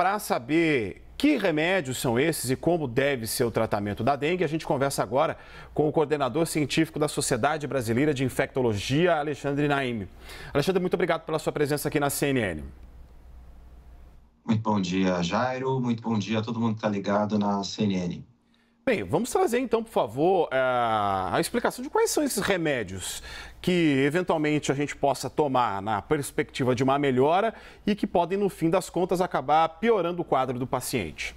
para saber que remédios são esses e como deve ser o tratamento da dengue, a gente conversa agora com o coordenador científico da Sociedade Brasileira de Infectologia, Alexandre Naime. Alexandre, muito obrigado pela sua presença aqui na CNN. Muito bom dia, Jairo. Muito bom dia a todo mundo que está ligado na CNN. Bem, vamos trazer então, por favor, a explicação de quais são esses remédios que eventualmente a gente possa tomar na perspectiva de uma melhora e que podem, no fim das contas, acabar piorando o quadro do paciente.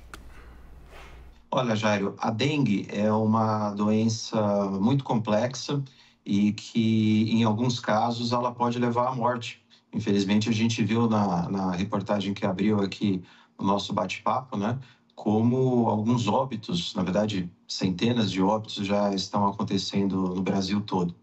Olha, Jairo, a dengue é uma doença muito complexa e que, em alguns casos, ela pode levar à morte. Infelizmente, a gente viu na reportagem que abriu aqui o nosso bate-papo, né? Como alguns óbitos, na verdade, centenas de óbitos já estão acontecendo no Brasil todo.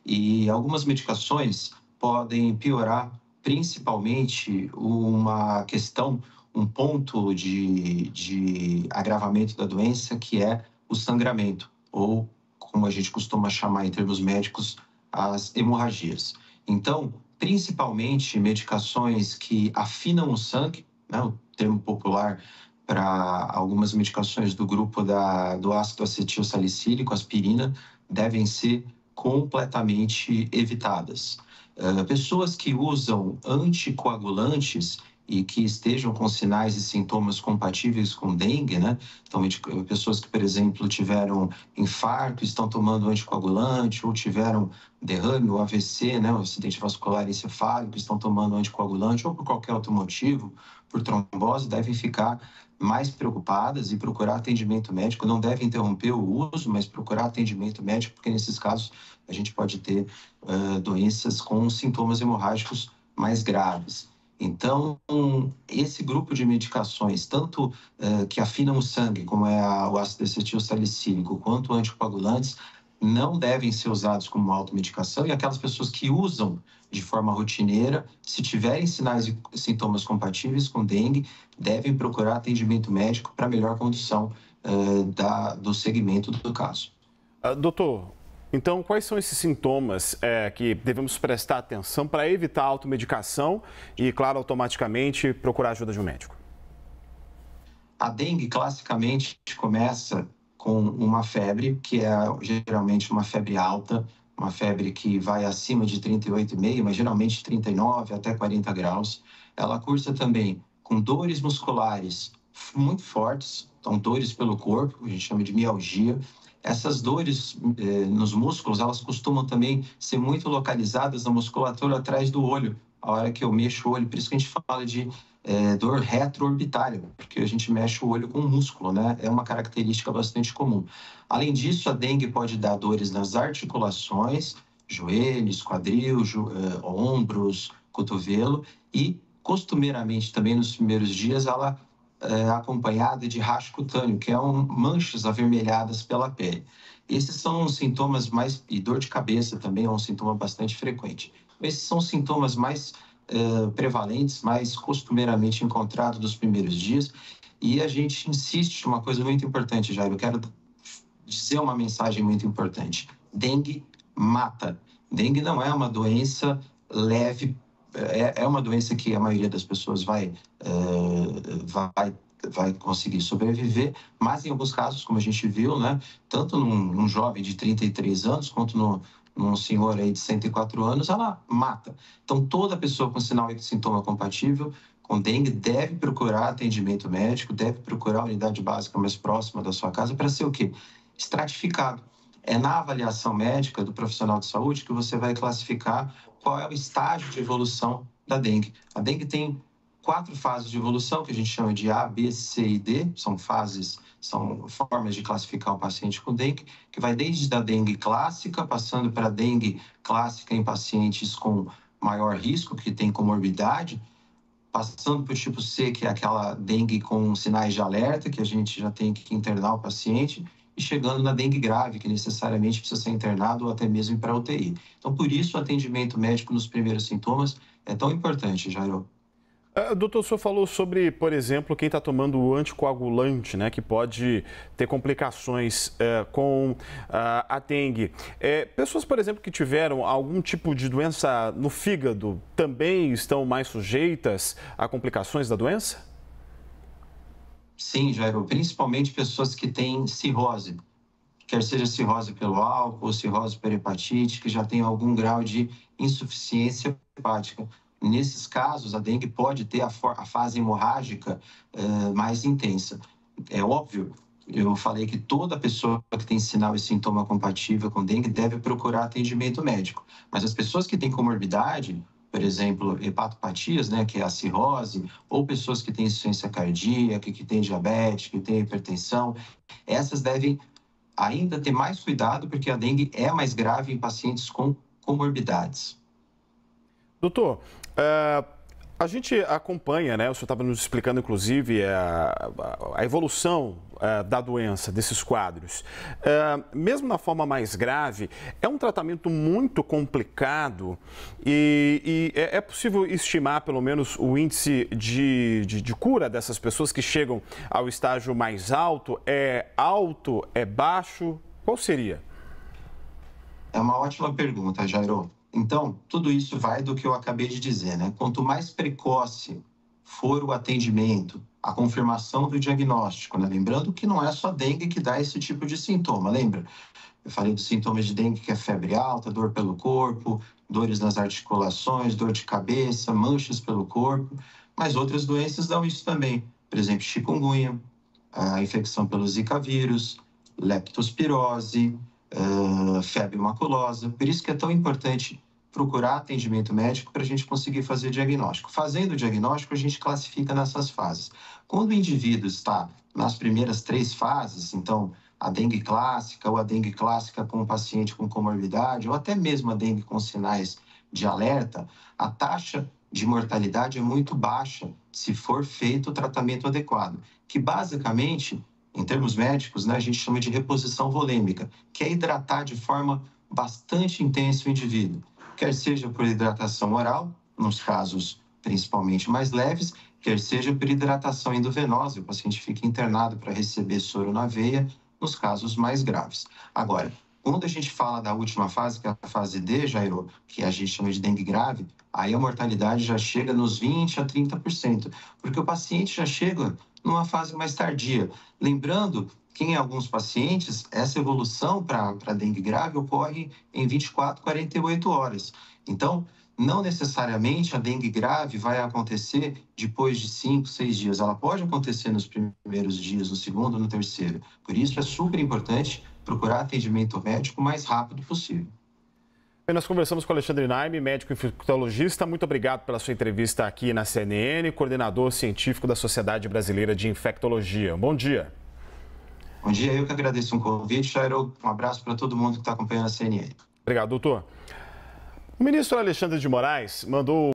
E algumas medicações podem piorar, principalmente uma questão, um ponto de agravamento da doença, que é o sangramento, ou, como a gente costuma chamar em termos médicos, as hemorragias. Então, principalmente medicações que afinam o sangue, né, o termo popular para algumas medicações do grupo do ácido acetil salicílico, aspirina, devem ser completamente evitadas. Pessoas que usam anticoagulantes e que estejam com sinais e sintomas compatíveis com dengue, né? Então, pessoas que, por exemplo, tiveram infarto, estão tomando anticoagulante, ou tiveram derrame, ou AVC, né? O acidente vascular encefálico, estão tomando anticoagulante, ou por qualquer outro motivo, por trombose, devem ficar mais preocupadas e procurar atendimento médico. Não deve interromper o uso, mas procurar atendimento médico, porque nesses casos a gente pode ter doenças com sintomas hemorrágicos mais graves. Então, esse grupo de medicações, tanto que afinam o sangue, como é o ácido acetil salicílico, quanto anticoagulantes, não devem ser usados como automedicação, e aquelas pessoas que usam de forma rotineira, se tiverem sinais e sintomas compatíveis com dengue, devem procurar atendimento médico para melhor condução do segmento do caso. Doutor, então quais são esses sintomas que devemos prestar atenção para evitar a automedicação e, claro, automaticamente procurar a ajuda de um médico? A dengue, classicamente, começa com uma febre, que é geralmente uma febre alta, uma febre que vai acima de 38,5, mas geralmente 39 até 40 graus. Ela cursa também com dores musculares muito fortes, então dores pelo corpo, a gente chama de mialgia. Essas dores nos músculos, elas costumam também ser muito localizadas na musculatura atrás do olho, a hora que eu mexo o olho, por isso que a gente fala de dor retroorbitária, porque a gente mexe o olho com o músculo, né? É uma característica bastante comum. Além disso, a dengue pode dar dores nas articulações, joelhos, quadril, ombros, cotovelo, e costumeiramente também nos primeiros dias ela é acompanhada de racho cutâneo, que é manchas avermelhadas pela pele. Esses são os sintomas mais... E dor de cabeça também é um sintoma bastante frequente. Esses são os sintomas mais prevalentes, mais costumeiramente encontrados nos primeiros dias. E a gente insiste em uma coisa muito importante, Jair. Eu quero dizer uma mensagem muito importante. Dengue mata. Dengue não é uma doença leve, é uma doença que a maioria das pessoas vai conseguir sobreviver, mas em alguns casos, como a gente viu, né, tanto num jovem de 33 anos quanto num senhor aí de 104 anos, ela mata. Então, toda pessoa com sinal e sintoma compatível com dengue deve procurar atendimento médico, deve procurar a unidade básica mais próxima da sua casa para ser o quê? Estratificado. É na avaliação médica do profissional de saúde que você vai classificar qual é o estágio de evolução da dengue. A dengue tem 4 fases de evolução, que a gente chama de A, B, C e D, são formas de classificar o paciente com dengue, que vai desde a dengue clássica, passando para a dengue clássica em pacientes com maior risco, que tem comorbidade, passando para o tipo C, que é aquela dengue com sinais de alerta, que a gente já tem que internar o paciente, e chegando na dengue grave, que necessariamente precisa ser internado ou até mesmo ir para a UTI. Então, por isso, o atendimento médico nos primeiros sintomas é tão importante, Jairo. Doutor, o senhor falou sobre, por exemplo, quem está tomando o anticoagulante, né, que pode ter complicações com a dengue. Pessoas, por exemplo, que tiveram algum tipo de doença no fígado também estão mais sujeitas a complicações da doença? Sim, Jairo, principalmente pessoas que têm cirrose, quer seja cirrose pelo álcool, cirrose por hepatite, que já tem algum grau de insuficiência hepática. Nesses casos, a dengue pode ter a fase hemorrágica mais intensa. É óbvio, eu falei que toda pessoa que tem sinal e sintoma compatível com dengue deve procurar atendimento médico, mas as pessoas que têm comorbidade, por exemplo, hepatopatias, né, que é a cirrose, ou pessoas que têm insuficiência cardíaca, que têm diabetes, que têm hipertensão, essas devem ainda ter mais cuidado, porque a dengue é mais grave em pacientes com comorbidades. Doutor, a gente acompanha, né? O senhor estava nos explicando, inclusive, a evolução da doença, desses quadros. Mesmo na forma mais grave, é um tratamento muito complicado e é possível estimar, pelo menos, o índice de cura dessas pessoas que chegam ao estágio mais alto? É alto? É baixo? Qual seria? É uma ótima pergunta, Jairo. Então, tudo isso vai do que eu acabei de dizer, né? Quanto mais precoce for o atendimento, a confirmação do diagnóstico, né? Lembrando que não é só dengue que dá esse tipo de sintoma, lembra? Eu falei dos sintomas de dengue, que é febre alta, dor pelo corpo, dores nas articulações, dor de cabeça, manchas pelo corpo, mas outras doenças dão isso também. Por exemplo, chikungunya, a infecção pelo Zika vírus, leptospirose, febre maculosa. Por isso que é tão importante procurar atendimento médico para a gente conseguir fazer diagnóstico. Fazendo o diagnóstico, a gente classifica nessas fases. Quando o indivíduo está nas primeiras 3 fases, então a dengue clássica ou a dengue clássica com um paciente com comorbidade, ou até mesmo a dengue com sinais de alerta, a taxa de mortalidade é muito baixa se for feito o tratamento adequado, que basicamente, em termos médicos, né, a gente chama de reposição volêmica, que é hidratar de forma bastante intensa o indivíduo, quer seja por hidratação oral, nos casos principalmente mais leves, quer seja por hidratação endovenosa, o paciente fica internado para receber soro na veia, nos casos mais graves. Agora, quando a gente fala da última fase, que é a fase D, Jairo, que a gente chama de dengue grave, aí a mortalidade já chega nos 20% a 30%, porque o paciente já chega numa fase mais tardia. Lembrando que em alguns pacientes, essa evolução para dengue grave ocorre em 24, 48 horas. Então, não necessariamente a dengue grave vai acontecer depois de 5, 6 dias. Ela pode acontecer nos primeiros dias, no segundo, no terceiro. Por isso é super importante procurar atendimento médico o mais rápido possível. Nós conversamos com o Alexandre Naime, médico infectologista. Muito obrigado pela sua entrevista aqui na CNN, coordenador científico da Sociedade Brasileira de Infectologia. Bom dia. Bom dia, eu que agradeço o convite, Jairo. Um abraço para todo mundo que está acompanhando a CNN. Obrigado, doutor. O ministro Alexandre de Moraes mandou